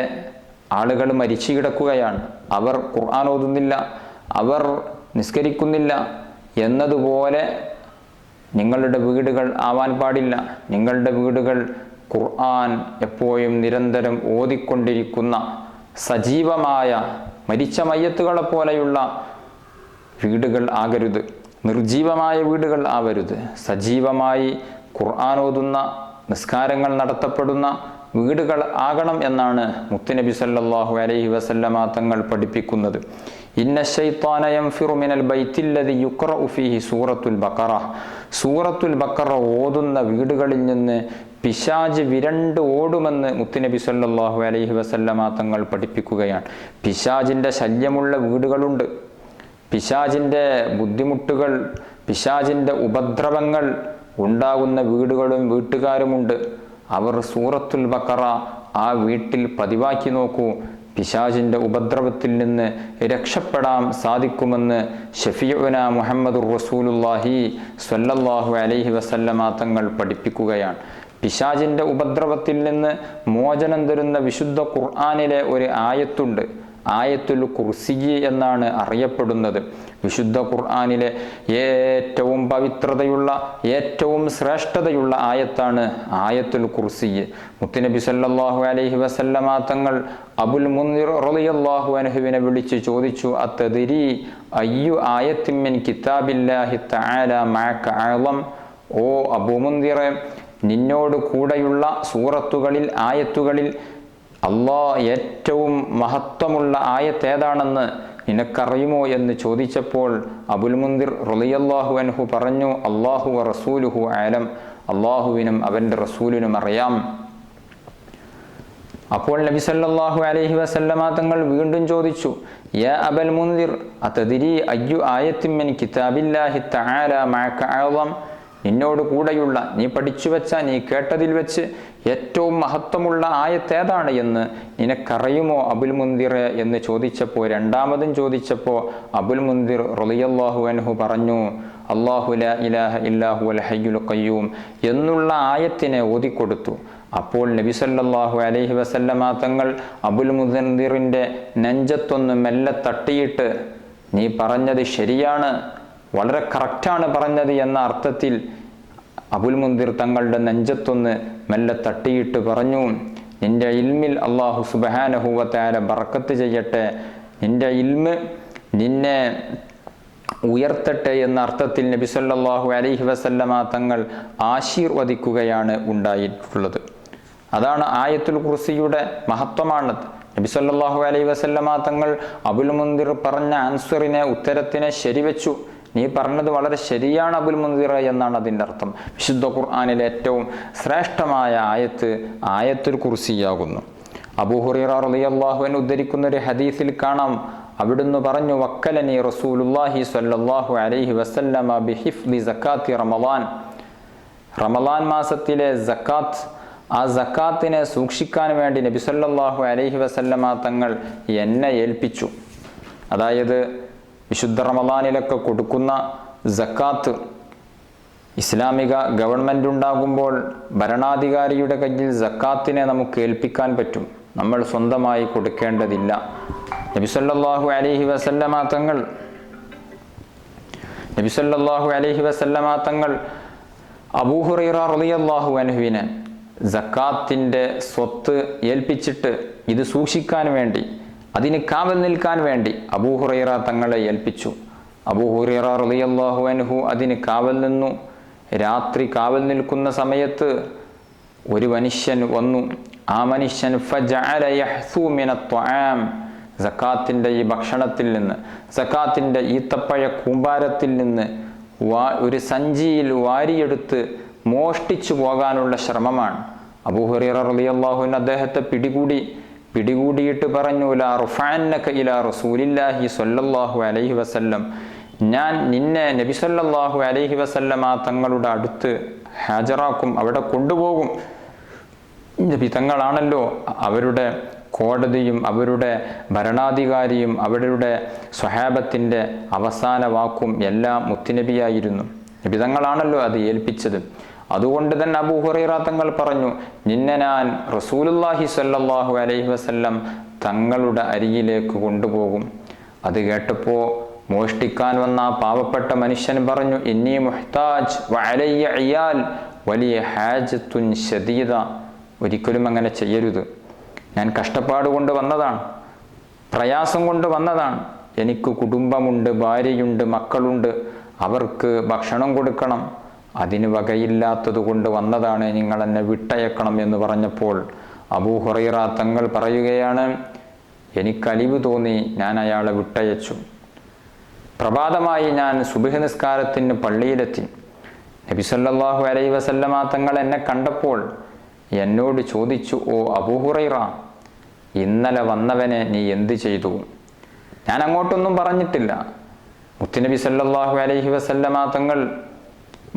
S1: ആളുകൾ മരിച്ചു കിടക്കുകയാണ്, അവർ ഖുർആൻ ഓതുന്നില്ല, അവർ നിസ്കരിക്കുന്നില്ല എന്നതുപോലെ നിങ്ങളുടെ വീടുകൾ ആവാൻ പാടില്ല. നിങ്ങളുടെ വീടുകൾ ഖുർആൻ എപ്പോഴും നിരന്തരം ഓതിക്കൊണ്ടിരിക്കുന്ന സജീവമായ മരിച്ച മയ്യത്തുകളെ പോലെയുള്ള വീടുകൾ ആകരുത്, നിർജീവമായ വീടുകൾ ആവരുത്. സജീവമായി ഖുർആൻ ഓതുന്ന, നിസ്കാരങ്ങൾ നടത്തപ്പെടുന്ന വീടുകൾ ആകണം എന്നാണ് മുത്തുനബി സല്ലല്ലാഹു അലൈഹി വസല്ലമ തങ്ങൾ പഠിപ്പിക്കുന്നത്. ഇന്ന ശൈത്വാന യൻഫിറു മിനൽ ബൈത്തില്ലദി യുഖ്റഉ ഫീഹി സൂറത്തുൽ ബഖറ. സൂറത്തുൽ ബഖറ ഓതുന്ന വീടുകളിൽ നിന്ന് പിശാച് വിരണ്ട് ഓടുമെന്ന് മുത്തുനബി സല്ലല്ലാഹു അലൈഹി വസല്ലമ തങ്ങൾ പഠിപ്പിക്കുകയാണ്. പിശാചിൻ്റെ ശല്യമുള്ള വീടുകളുണ്ട്, പിശാചിൻ്റെ ബുദ്ധിമുട്ടുകൾ, പിശാചിൻ്റെ ഉപദ്രവങ്ങൾ ഉണ്ടാകുന്ന വീടുകളും വീട്ടുകാരുമുണ്ട്. അവർ സൂറത്തുൽ ബഖറ ആ വീട്ടിൽ പതിവാക്കി നോക്കൂ. പിശാചിൻ്റെ ഉപദ്രവത്തിൽ നിന്ന് രക്ഷപ്പെടാൻ സാധിക്കുമെന്ന് ഷഫീഉന മുഹമ്മദുർ റസൂലുള്ളാഹി സ്വല്ലല്ലാഹു അലൈഹി വസല്ലമ തങ്ങൾ പഠിപ്പിക്കുകയാണ്. പിശാചിൻ്റെ ഉപദ്രവത്തിൽ നിന്ന് മോചനം തരുന്ന വിശുദ്ധ ഖുർആനിലെ ഒരു ആയത്തുണ്ട്. ആയത്തുൽ കുർസി എന്നാണ് അറിയപ്പെടുന്നത്. വിശുദ്ധ ഖുർആനിലെ ഏറ്റവും പവിത്രതയുള്ള ഏറ്റവും ശ്രേഷ്ഠതയുള്ള ആയത്താണ് ആയത്തുൽ കുർസി. മുത്തുനബി സല്ലല്ലാഹു അലൈഹി വസല്ലമ തങ്ങൾ അബുൽ മുൻദിർ റളിയല്ലാഹു അൻഹുവിനെ വിളിച്ചു ചോദിച്ചു, അത്തദ്രി അയ്യു ആയത്തിൻ മിൻ കിതാബില്ലാഹി തആല മഅക അഅളം. ഓ അബൂ മുൻദിറെ, നിന്നോട് കൂടെയുള്ള സൂറത്തുകളിൽ ആയത്തുകളിൽ അല്ലാഹ് ഏറ്റവും മഹത്വമുള്ള ആയത്ത് ഏതാണെന്ന് നിനക്കറിയുമോ എന്ന് ചോദിച്ചപ്പോൾ അബുൽ മുൻദിർ റളിയല്ലാഹു അൻഹു പറഞ്ഞു, അല്ലാഹു വ റസൂലുഹു അലം, അല്ലാഹുവിനും അവൻ്റെ റസൂലിനും അറിയാം. അപ്പോൾ നബി സല്ലല്ലാഹു അലൈഹി വസല്ലമ തങ്ങൾ വീണ്ടും ചോദിച്ചു, യാ അബൽ മുൻദിർ അതദ്രി അയ്യു ആയത്തിൻ മിൻ കിതാബില്ലാഹി തആല മഅക അഅളം. നിന്നോട് കൂടെയുള്ള നീ പഠിച്ചു വെച്ച നീ കേട്ടതിൽ വെച്ച് ഏറ്റവും മഹത്വമുള്ള ആയത്ത് ഏതാണ് എന്ന് നിനക്കറിയുമോ അബുൽ മുൻദിറെ എന്ന് ചോദിച്ചപ്പോൾ, രണ്ടാമതും ചോദിച്ചപ്പോൾ അബുൽ മുൻദിർ റളിയല്ലാഹു അൻഹു പറഞ്ഞു, അല്ലാഹു ലാ ഇലാഹ ഇല്ലാ ഹുവൽ ഹയ്യുൽ ഖയ്യൂം എന്നുള്ള ആയത്തിനെ ഓതിക്കൊടുത്തു. അപ്പോൾ നബി സല്ലല്ലാഹു അലൈഹി വസല്ലമ തങ്ങൾ അബുൽ മുൻദിറിൻ്റെ നെഞ്ചത്തൊന്ന് മെല്ലെ തട്ടിയിട്ട്, നീ പറഞ്ഞത് ശരിയാണ്, വളരെ കറക്റ്റാണ് പറഞ്ഞത് എന്ന അർത്ഥത്തിൽ അബുൽ മുൻദിർ തങ്ങളുടെ നെഞ്ചത്തൊന്ന് മെല്ലെ തട്ടിയിട്ട് പറഞ്ഞു, നിന്റെ ഇൽമിൽ അല്ലാഹു സുബ്ഹാനഹു വ തആല ബറക്കത്ത് ചെയ്യട്ടെ, നിന്റെ ഇൽമ് നിന്നെ ഉയർത്തട്ടെ എന്ന അർത്ഥത്തിൽ നബി സല്ലല്ലാഹു അലൈഹി വസല്ലമ തങ്ങൾ ആശീർവദിക്കുകയാണ് ഉണ്ടായിട്ടുള്ളത്. അതാണ് ആയത്തുൽ കുർസിയുടെ മഹത്വമാണത്. നബി സല്ലല്ലാഹു അലൈഹി വസല്ലമ തങ്ങൾ അബുൽ മുൻദിർ പറഞ്ഞ ആൻസറിനെ ഉത്തരത്തിനെ ശരിവെച്ചു. നീ പറഞ്ഞത് വളരെ ശരിയാണ് അബുൽ മുൻദിർ എന്നാണ് അതിൻ്റെ അർത്ഥം. വിശുദ്ധ ഖുർആനിലെ ഏറ്റവും ശ്രേഷ്ഠമായ ആയത്ത് ആയത്തുൽ കുർസിയാകുന്നു. അബൂ ഹുറൈറ റളിയല്ലാഹു അൻഹു ഉദ്ധരിക്കുന്ന ഒരു ഹദീസിൽ കാണാം, അവിടുന്ന് പറഞ്ഞു, വക്കലനി റസൂലുള്ളാഹി സ്വല്ലല്ലാഹു അലൈഹി വസല്ലമ ബിഹിഫ്ദി സക്കാത്തി റമളാൻ. റമളാൻ മാസത്തിലെ സക്കാത്ത്, ആ സക്കാത്തിനെ സൂക്ഷിക്കാൻ വേണ്ടി നബി സല്ലല്ലാഹു അലൈഹി വസല്ലമ തങ്ങൾ എന്നെ ഏൽപ്പിച്ചു. അതായത് വിശുദ്ധ റമളാനിലൊക്കെ കൊടുക്കുന്ന സക്കാത്ത്, ഇസ്ലാമിക ഗവൺമെൻറ് ഉണ്ടാകുമ്പോൾ ഭരണാധികാരിയുടെ കയ്യിൽ സക്കാത്തിനെ നമുക്ക് ഏൽപ്പിക്കാൻ പറ്റും, നമ്മൾ സ്വന്തമായി കൊടുക്കേണ്ടതില്ല. നബി സല്ലല്ലാഹു അലൈഹി വസല്ലമ തങ്ങൾ അബൂ ഹുറൈറ റളിയല്ലാഹു അൻഹുവിനെ സക്കാത്തിൻ്റെ സ്വത്ത് ഏൽപ്പിച്ചിട്ട് ഇത് സൂക്ഷിക്കാൻ വേണ്ടി, അതിന് കാവൽ നിൽക്കാൻ വേണ്ടി അബൂ ഹുറൈറ തങ്ങളെ ഏൽപ്പിച്ചു. അബൂ ഹുറൈറ റളിയല്ലാഹു അൻഹു അതിന് കാവൽ നിന്നു. രാത്രി കാവൽ നിൽക്കുന്ന സമയത്ത് ഒരു മനുഷ്യൻ വന്നു. ആ മനുഷ്യൻ ഫജഅല യഹ്സു മിനത് ത്വആം, സക്കാത്തിൻ്റെ ഈ ഭക്ഷണത്തിൽ നിന്ന്, സക്കാത്തിൻ്റെ ഈത്തപ്പഴ കൂമ്പാരത്തിൽ നിന്ന് ഒരു സഞ്ചിയിൽ വാരിയെടുത്ത് മോഷ്ടിച്ചു പോകാനുള്ള ശ്രമമാണ്. അബൂ ഹുറൈറ റളിയല്ലാഹു അൻഹു അദ്ദേഹത്തെ പിടികൂടിയിട്ട് പറഞ്ഞു, ലാ റുഫഅന്നക ഇലാ റസൂലില്ലാഹി സ്വല്ലല്ലാഹു അലൈഹി വസല്ലം, ഞാൻ നിന്നെ നബി സല്ലല്ലാഹു അലൈഹി വസല്ലമ തങ്ങളുടെ അടുത്ത് ഹാജരാക്കും, അവിടെ കൊണ്ടുപോകും. നബി തങ്ങളാണല്ലോ അവരുടെ കോടതിയും അവരുടെ ഭരണാധികാരിയും അവരുടെ സ്വഹാബത്തിൻ്റെ അവസാന വാക്കും എല്ലാം മുത്തുനബിയായിരുന്നു. നബി തങ്ങളാണല്ലോ അത് ഏൽപ്പിച്ചത്. അതുകൊണ്ട് തന്നെ അബൂ ഹുറൈറ തങ്ങൾ പറഞ്ഞു, നിന്നെ ഞാൻ റസൂലുള്ളാഹി സ്വല്ലല്ലാഹു അലൈഹി വസല്ലം തങ്ങളുടെ അരികിലേക്ക് കൊണ്ടുപോകും. അത് കേട്ടപ്പോൾ മോഷ്ടിക്കാൻ വന്ന ആ പാവപ്പെട്ട മനുഷ്യൻ പറഞ്ഞു, ഇന്നി മുഹ്താജ് വഅലയ്യ ഇയാൽ വലിയ ഹാജത്തുൻ ശദീദ. ഒരിക്കലും അങ്ങനെ ചെയ്യരുത്. ഞാൻ കഷ്ടപ്പാട് കൊണ്ട് വന്നതാണ്, പ്രയാസം കൊണ്ട് വന്നതാണ്, എനിക്ക് കുടുംബമുണ്ട്, ഭാര്യയുണ്ട്, മക്കളുണ്ട്, അവർക്ക് ഭക്ഷണം കൊടുക്കണം, അതിന് വകയില്ലാത്തത് കൊണ്ട് വന്നതാണ്, നിങ്ങൾ എന്നെ വിട്ടയക്കണം എന്ന് പറഞ്ഞപ്പോൾ അബൂ ഹുറൈറ തങ്ങൾ പറയുകയാണ്, എനിക്ക് അലിവ് തോന്നി, ഞാൻ അയാളെ വിട്ടയച്ചു. പ്രഭാതമായി ഞാൻ സുബ്ഹ് നിസ്കാരത്തിന് പള്ളിയിലെത്തി. നബി സല്ലല്ലാഹു അലൈഹി വസല്ലമ തങ്ങൾ എന്നെ കണ്ടപ്പോൾ എന്നോട് ചോദിച്ചു, ഓ അബൂ ഹുറൈറ, ഇന്നലെ വന്നവനെ നീ എന്ത് ചെയ്തു? ഞാൻ അങ്ങോട്ടൊന്നും പറഞ്ഞിട്ടില്ല. മുത്തുനബി സല്ലല്ലാഹു അലൈഹി വസല്ലമ തങ്ങൾ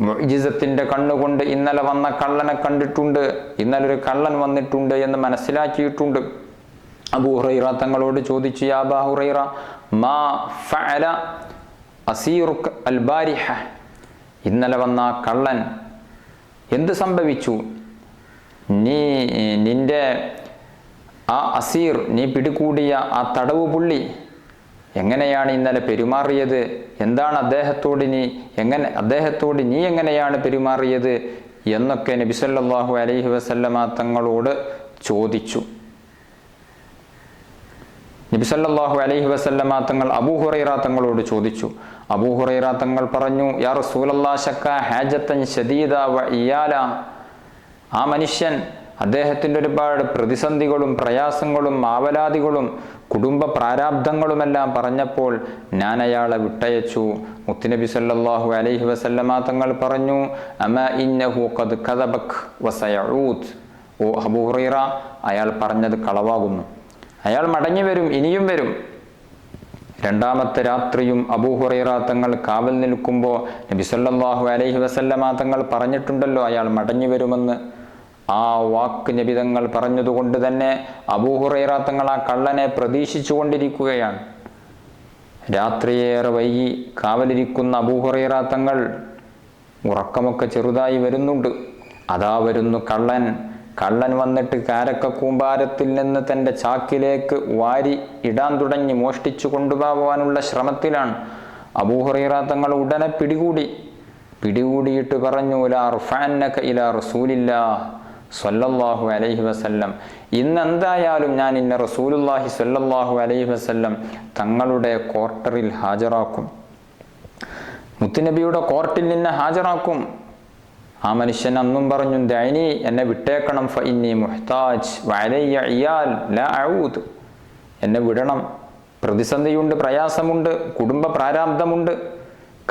S1: മുഅ്ജിസത്തിന്റെ കണ്ണുകൊണ്ട് ഇന്നലെ വന്ന കള്ളനെ കണ്ടിട്ടുണ്ട്, ഇന്നലെ ഒരു കള്ളൻ വന്നിട്ടുണ്ട് എന്ന് മനസ്സിലാക്കിയിട്ടുണ്ട്. അബൂ ഹുറൈറ തങ്ങളോട് ചോദിച്ചു, യാ അബൂ ഹുറൈറ, മാ ഫഅല അസീറുക അൽ ബാരിഹ, ഇന്നലെ വന്ന കള്ളൻ എന്ത് സംഭവിച്ചു? നിന്റെ ആ അസീർ, നീ പിടികൂടിയ ആ തടവ് പുള്ളി എങ്ങനെയാണ് ഇന്നലെ പെരുമാറിയത്? എന്താണ് അദ്ദേഹത്തോട് നീ എങ്ങനെയാണ് പെരുമാറിയത് എന്നൊക്കെ നബി സല്ലല്ലാഹു അലൈഹി വസല്ലമ തങ്ങളോട് ചോദിച്ചു. നബി സല്ലല്ലാഹു അലൈഹി വസല്ലമ തങ്ങൾ അബൂ ഹുറൈറ തങ്ങളോട് ചോദിച്ചു. അബൂ ഹുറൈറ തങ്ങൾ പറഞ്ഞു, യാ റസൂലല്ലാഹ് ശക്ക ഹാജത്തൻ ശദീദ വ ഇയാല. ആ മനുഷ്യൻ അദ്ദേഹത്തിൻ്റെ ഒരുപാട് പ്രതിസന്ധികളും പ്രയാസങ്ങളും ആവലാദികളും കുടുംബ പ്രാരാബ്ധങ്ങളുമെല്ലാം പറഞ്ഞപ്പോൾ ഞാൻ അയാളെ വിട്ടയച്ചു. മുത്തുനബി സല്ലല്ലാഹു അലൈഹി വസല്ലമ തങ്ങൾ പറഞ്ഞു, അമാ ഇന്നഹു ഖദ് കദബക് വസയഊദ്. ഓ അബൂ ഹുറൈറ, അയാൾ പറഞ്ഞത് കളവാകുന്നു, അയാൾ മടങ്ങി വരും, ഇനിയും വരും. രണ്ടാമത്തെ രാത്രിയും അബൂ ഹുറൈറ തങ്ങൾ കാവൽ നിൽക്കുമ്പോൾ നബി സല്ലല്ലാഹു അലൈഹി വസല്ലമ തങ്ങൾ പറഞ്ഞിട്ടുണ്ടല്ലോ അയാൾ മടങ്ങി വരുമെന്ന്. ആ വാക്ക് നബി തങ്ങൾ പറഞ്ഞതുകൊണ്ട് തന്നെ അബൂ ഹുറൈറ തങ്ങൾ ആ കള്ളനെ പ്രതീക്ഷിച്ചു കൊണ്ടിരിക്കുകയാണ്. രാത്രിയേറെ വൈകി കാവലിരിക്കുന്ന അബൂ ഹുറൈറ തങ്ങൾ ഉറക്കമൊക്കെ ചെറുതായി വരുന്നുണ്ട്. അതാ വരുന്നു കള്ളൻ വന്നിട്ട് കാരക്ക കൂമ്പാരത്തിൽ നിന്ന് തൻ്റെ ചാക്കിലേക്ക് വാരി ഇടാൻ തുടങ്ങി മോഷ്ടിച്ചു കൊണ്ടുപോകാനുള്ള ശ്രമത്തിലാണ്. അബൂ ഹുറൈറ തങ്ങൾ ഉടനെ പിടികൂടിയിട്ട് പറഞ്ഞു, ലാ അർഫഅന്നക ഇലാ റസൂലില്ലാഹ് സ്വല്ലല്ലാഹു അലൈഹി വസല്ലം. ഇന്നെന്തായാലും ഞാൻ റസൂലുള്ളാഹി സ്വല്ലല്ലാഹു അലൈഹി വസല്ലം തങ്ങളുടെ ക്വാർട്ടറിൽ ഹാജരാക്കും, മുത്തുനബിയുടെ കോർട്ടിൽ നിന്ന് ഹാജരാക്കും. ആ മനുഷ്യൻ അന്നും പറഞ്ഞു, ദഅനി, എന്നെ വിട്ടേക്കണം, ഫഇന്നി മുഹ്താജ് വഅലയ്യ ഇയാൽ ലാ അഊദ്. എന്നെ വിടണം, പ്രതിസന്ധിയുണ്ട്, പ്രയാസമുണ്ട്, കുടുംബ പ്രാരാബ്ധമുണ്ട്,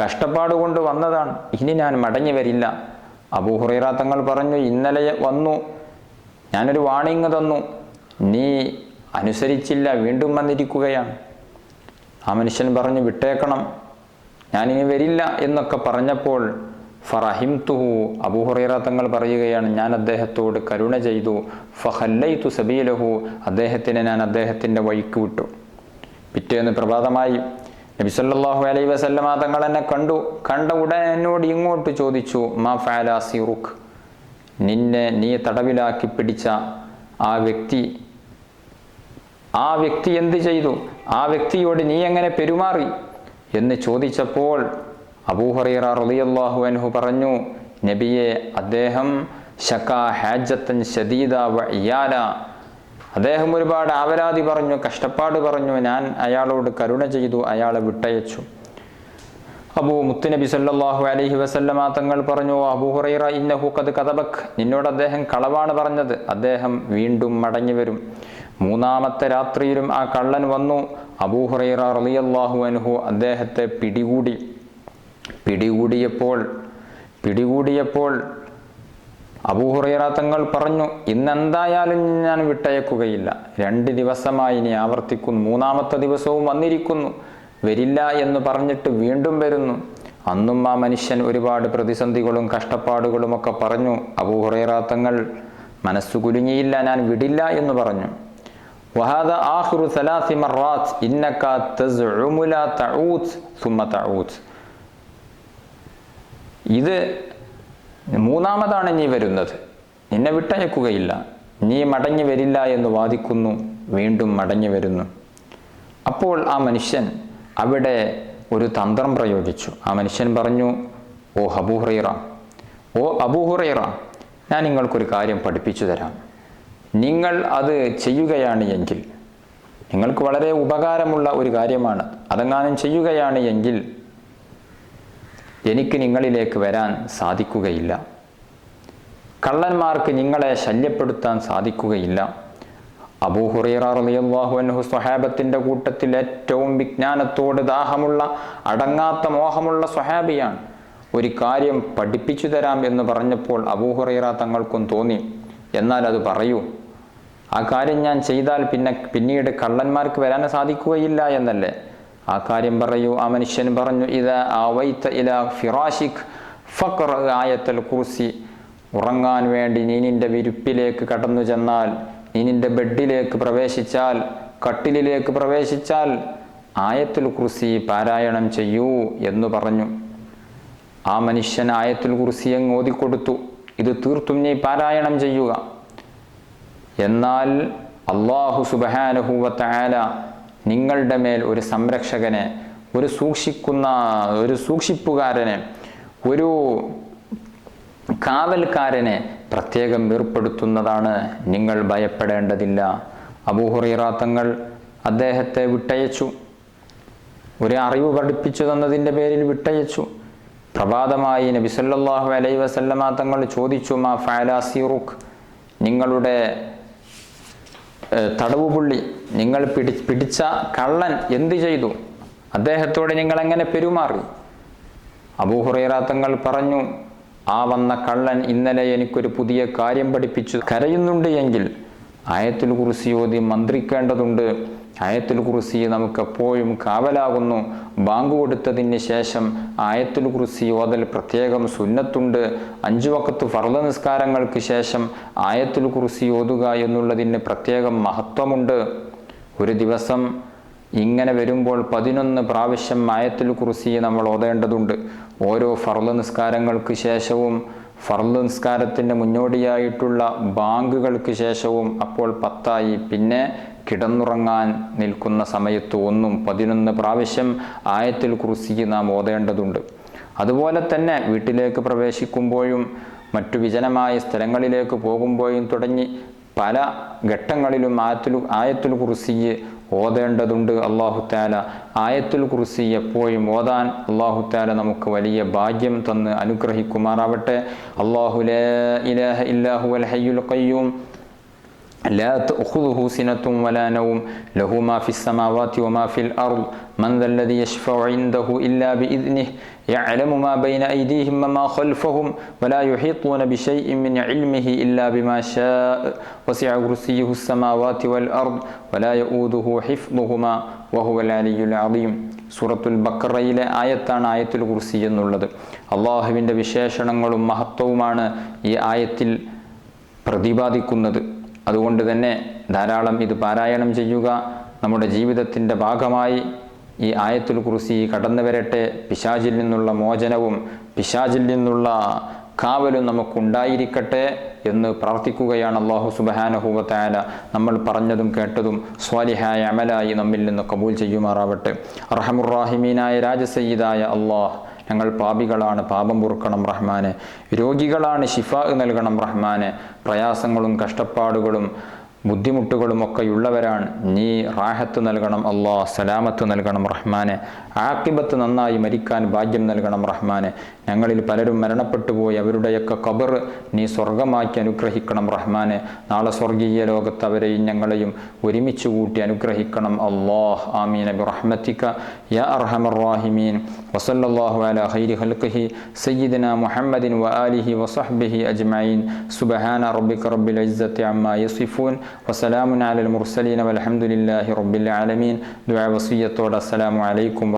S1: കഷ്ടപ്പാട് കൊണ്ട് വന്നതാണ്, ഇനി ഞാൻ മടങ്ങി വരില്ല. അബൂ ഹുറൈറ തങ്ങൾ പറഞ്ഞു, ഇന്നലെ വന്നു, ഞാനൊരു വാണിംഗ് തന്നു, നീ അനുസരിച്ചില്ല, വീണ്ടും വന്നിരിക്കുകയാണ്. ആ മനുഷ്യൻ പറഞ്ഞു, വിട്ടേക്കണം, ഞാനിനി വരില്ല എന്നൊക്കെ പറഞ്ഞപ്പോൾ ഫറഹിംതുഹു, അബൂ ഹുറൈറ തങ്ങൾ പറയുകയാണ്, ഞാൻ അദ്ദേഹത്തോട് കരുണ ചെയ്തു. ഫഖല്ലൈതു സബീലഹു, ഞാൻ അദ്ദേഹത്തിൻ്റെ വഴിക്ക് വിട്ടു. പിറ്റേന്ന് പ്രഭാതമായി നബി സല്ലല്ലാഹു അലൈഹി വസല്ലമ തങ്ങൾ എന്നെ കണ്ട ഉടനെ എന്നോട് ഇങ്ങോട്ട് ചോദിച്ചു, മാ ഫഅല അസീറുക്, നീ തടവിലാക്കി പിടിച്ച ആ വ്യക്തി എന്ത് ചെയ്തു, ആ വ്യക്തിയോട് നീ എങ്ങനെ പെരുമാറി എന്ന് ചോദിച്ചപ്പോൾ അബൂ ഹുറൈറ റളിയല്ലാഹു അൻഹു പറഞ്ഞു, നബിയെ, അദ്ദേഹം ശകാ ഹാജത്തൻ ശദീദ വ ഇയാല, അദ്ദേഹം ഒരുപാട് ആവലാതി പറഞ്ഞു, കഷ്ടപ്പാട് പറഞ്ഞു, ഞാൻ അയാളോട് കരുണ ചെയ്തു, അയാളെ വിട്ടയച്ചു. മുത്തുനബി സല്ലല്ലാഹു അലൈഹി വസല്ലമ തങ്ങൾ പറഞ്ഞു, അബൂ ഹുറൈറ ഇന്നഹു ഖദ് കദബക്, നിന്നോട് അദ്ദേഹം കളവാണ് പറഞ്ഞത്, അദ്ദേഹം വീണ്ടും മടങ്ങി വരും. മൂന്നാമത്തെ രാത്രിയിലും ആ കള്ളൻ വന്നു. അബൂ ഹുറൈറ റളിയല്ലാഹു അൻഹു അദ്ദേഹത്തെ പിടികൂടിയപ്പോൾ അബൂ ഹുറൈറ തങ്ങൾ പറഞ്ഞു, ഇന്നെന്തായാലും ഞാൻ വിട്ടയക്കുകയില്ല, 2 ദിവസമായി ഇനി ആവർത്തിക്കുന്നു, 3-ാമത്തെ ദിവസവും വന്നിരിക്കുന്നു, വരില്ല എന്ന് പറഞ്ഞിട്ട് വീണ്ടും വരുന്നു. അന്നും ആ മനുഷ്യൻ ഒരുപാട് പ്രതിസന്ധികളും കഷ്ടപ്പാടുകളും ഒക്കെ പറഞ്ഞു. അബൂ ഹുറൈറ തങ്ങൾ മനസ്സു കുലുങ്ങിയില്ല, ഞാൻ വിടില്ല എന്ന് പറഞ്ഞു. വഹാദ ആഖിറു 3 മറാത്ത് ഇന്നക തസ്ഉമു ലാ തഊദ് സുമ്മ തഊദ്. ഇത് 3-ാമതാണ് നീ വരുന്നത്, നിന്നെ വിട്ടയക്കുകയില്ല, നീ മടങ്ങി വരില്ല എന്ന് വാദിക്കുന്നു, വീണ്ടും മടങ്ങി വരുന്നു. അപ്പോൾ ആ മനുഷ്യൻ അവിടെ ഒരു തന്ത്രം പ്രയോഗിച്ചു. ആ മനുഷ്യൻ പറഞ്ഞു, ഓ അബൂ ഹുറൈറ, ഞാൻ നിങ്ങൾക്കൊരു കാര്യം പഠിപ്പിച്ചു തരാം. നിങ്ങൾ അത് ചെയ്യുകയാണ് എങ്കിൽ, നിങ്ങൾക്ക് വളരെ ഉപകാരമുള്ള ഒരു കാര്യമാണ്, അതെങ്ങാനും ചെയ്യുകയാണ് എങ്കിൽ എനിക്ക് നിങ്ങളിലേക്ക് വരാൻ സാധിക്കുകയില്ല, കള്ളന്മാർക്ക് നിങ്ങളെ ശല്യപ്പെടുത്താൻ സാധിക്കുകയില്ല. അബൂ ഹുറൈറ റളിയല്ലാഹു അൻഹു സ്വഹാബത്തിൻ്റെ കൂട്ടത്തിൽ ഏറ്റവും വിജ്ഞാനത്തോട് ദാഹമുള്ള, അടങ്ങാത്ത മോഹമുള്ള സ്വഹാബിയാണ്. ഒരു കാര്യം പഠിപ്പിച്ചു തരാം എന്ന് പറഞ്ഞപ്പോൾ അബൂ ഹുറൈറ തങ്ങൾക്കും തോന്നി, എന്നാൽ അത് പറയൂ, ആ കാര്യം ഞാൻ ചെയ്താൽ പിന്നീട് കള്ളന്മാർക്ക് വരാൻ സാധിക്കുകയില്ല എന്നല്ലേ, ആ കാര്യം പറയൂ. ആ മനുഷ്യൻ പറഞ്ഞു, ഇദാ ആവൈത ഇലാ ഫിറാശിക് ഫഖ്റ ആയത്തുൽ കുർസി, ഉറങ്ങാൻ വേണ്ടി നീ നിന്റെ വിരിപ്പിലേക്ക് കടന്നു ചെന്നാൽ, നീ നിന്റെ ബെഡിലേക്ക് പ്രവേശിച്ചാൽ, കട്ടിലിലേക്ക് പ്രവേശിച്ചാൽ ആയത്തുൽ കുർസി പാരായണം ചെയ്യൂ എന്ന് പറഞ്ഞു. ആ മനുഷ്യൻ ആയത്തുൽ കുർസി അങ്ങ് ഓതിക്കൊടുത്തു, ഇത് തീർത്തും നീ പാരായണം ചെയ്യുക. എന്നാൽ അല്ലാഹു സുബ്ഹാനഹു വ തആല നിങ്ങളുടെ മേൽ ഒരു സംരക്ഷകനെ, ഒരു സൂക്ഷിപ്പുകാരനെ, ഒരു കാവൽക്കാരനെ പ്രത്യേകം ഏർപ്പെടുത്തുന്നതാണ്. നിങ്ങൾ ഭയപ്പെടേണ്ടതില്ല. അബൂ ഹുറൈറ തങ്ങൾ അദ്ദേഹത്തെ വിട്ടയച്ചു. ഒരു അറിവ് പഠിപ്പിച്ചു തന്നതിൻ്റെ പേരിൽ വിട്ടയച്ചു. പ്രഭാതമായി നബി സല്ലല്ലാഹു അലൈഹി വസല്ലമ തങ്ങൾ ചോദിച്ചു, മാ ഫഅല സീറുക്, നിങ്ങളുടെ തടവുപുള്ളി, നിങ്ങൾ പിടിച്ച കള്ളൻ എന്ത് ചെയ്തു? അദ്ദേഹത്തോട് നിങ്ങൾ എങ്ങനെ പെരുമാറി? അബൂ ഹുറൈറ തങ്ങൾ പറഞ്ഞു, ആ വന്ന കള്ളൻ ഇന്നലെ എനിക്കൊരു പുതിയ കാര്യം പഠിപ്പിച്ചു. കരയുന്നുണ്ട് എങ്കിൽ ആയത്തുൽ കുർസി ഓതി മന്ത്രിക്കേണ്ടതുണ്ട്. ആയത്തുൽ കുർസി നമുക്ക് എപ്പോഴും കാവലാകുന്നു. ബാങ്ക് കൊടുത്തതിന് ശേഷം ആയത്തുൽ കുർസി ഓതൽ പ്രത്യേകം സുന്നത്തുണ്ട്. 5 വഖത്ത് ഫർള് നിസ്കാരങ്ങൾക്ക് ശേഷം ആയത്തുൽ കുർസി ഓതുക എന്നുള്ളതിന് പ്രത്യേകം മഹത്വമുണ്ട്. ഒരു ദിവസം ഇങ്ങനെ വരുമ്പോൾ 11 പ്രാവശ്യം ആയത്തുൽ കുർസി നമ്മൾ ഓതേണ്ടതുണ്ട്. ഓരോ ഫർള് നിസ്കാരങ്ങൾക്ക് ശേഷവും ഫർള് നിസ്കാരത്തിൻ്റെ മുന്നോടിയായിട്ടുള്ള ബാങ്കുകൾക്ക് ശേഷവും, അപ്പോൾ 10ആയി. പിന്നെ കിടന്നുറങ്ങാൻ നിൽക്കുന്ന സമയത്ത് 11 പ്രാവശ്യം ആയത്തുൽ കുർസി നാം ഓതേണ്ടതുണ്ട്. അതുപോലെ തന്നെ വീട്ടിലേക്ക് പ്രവേശിക്കുമ്പോഴും മറ്റു വിജനമായ സ്ഥലങ്ങളിലേക്ക് പോകുമ്പോഴും തുടങ്ങി പല ഘട്ടങ്ങളിലും ആയത്തുൽ കുർസി ഓതേണ്ടതുണ്ട്. അല്ലാഹു തആല ആയത്തുൽ കുർസി എപ്പോഴും ഓതാൻ അല്ലാഹു തആല നമുക്ക് വലിയ ഭാഗ്യം തന്ന് അനുഗ്രഹിക്കുമാറാവട്ടെ. അല്ലാഹു ലാ ഇലാഹ ഇല്ലാ ഹുവൽ ഹയ്യുൽ ഖയ്യൂം لا تأخذه سنة ولا نوم له ما في السماوات وما في الأرض من ذا الذي يشفع عنده إلا بإذنه يعلم ما بين أيديهم وما خلفهم ولا يحيطون بشيء من علمه إلا بما شاء وسع كرسيه السماوات والأرض ولا يؤوده حفظهما وهو العلي العظيم. സൂറത്തുൽ ബഖറയിലെ ആയത്താണ് ആയത്തുൽ കുർസി എന്നുള്ളത്. അള്ളാഹുവിൻ്റെ വിശേഷണങ്ങളും മഹത്വവുമാണ് ഈ ആയത്തിൽ പ്രതിപാദിക്കുന്നത്. അതുകൊണ്ട് തന്നെ ധാരാളം ഇത് പാരായണം ചെയ്യുക. നമ്മുടെ ജീവിതത്തിൻ്റെ ഭാഗമായി ഈ ആയത്തുൽ കുർസി കടന്നു വരട്ടെ. പിശാചിൽ നിന്നുള്ള മോചനവും പിശാചിൽ നിന്നുള്ള കാവലും നമുക്കുണ്ടായിരിക്കട്ടെ എന്ന് പ്രാർത്ഥിക്കുകയാണ്. അല്ലാഹു സുബ്ഹാനഹു വ തആല നമ്മൾ പറഞ്ഞതും കേട്ടതും സ്വാലിഹായ അമലായി നമ്മിൽ നിന്ന് കബൂൽ ചെയ്യുമാറാവട്ടെ. അർഹമുർ റഹീമീനായ രാജസയ്യിദായ അല്ലാഹ്, ഞങ്ങൾ പാപികളാണ്, പാപം പൊറുക്കണം റഹ്മാനെ. രോഗികളാണ്, ശിഫാ നൽകണം റഹ്മാനെ. പ്രയാസങ്ങളും കഷ്ടപ്പാടുകളും ബുദ്ധിമുട്ടുകളും ഒക്കെയുള്ളവരാണ്, നീ റാഹത്ത് നൽകണം അല്ലാഹ്, സലാമത്ത് നൽകണം റഹ്മാനെ. ആഖിബത്ത് നന്നായി മരിക്കാൻ ഭാഗ്യം നൽകണം റഹ്മാനെ. ഞങ്ങളിൽ പലരും മരണപ്പെട്ടു പോയി, അവരുടെയൊക്കെ ഖബർ നീ സ്വർഗമാക്കി അനുഗ്രഹിക്കണം റഹ്മാനെ. നാളെ സ്വർഗീയ ലോകത്ത് അവരെയും ഞങ്ങളെയും ഒരുമിച്ച് കൂട്ടി അനുഗ്രഹിക്കണം അല്ലാഹ്. ആമീൻ ബിറഹ്മതിക യാ അർഹമർ റഹീമീൻ. വസല്ലല്ലാഹു അലാ ഖൈരി ഖൽഖിഹി സയ്യിദിനാ മുഹമ്മദിൻ വആലിഹി വസഹ്ബിഹി അജ്മഈൻ. സുബ്ഹാന റബ്ബിക റബ്ബിൽ ഇസ്സത്തി അമ്മാ യസിഫൂൻ വസലാമുൻ അലൽ മുർസലീൻ വൽഹംദുലില്ലാഹി റബ്ബിൽ ആലമീൻ. ദുആ വസിയ്യത്തോടെ അസ്സലാമു അലൈക്കും.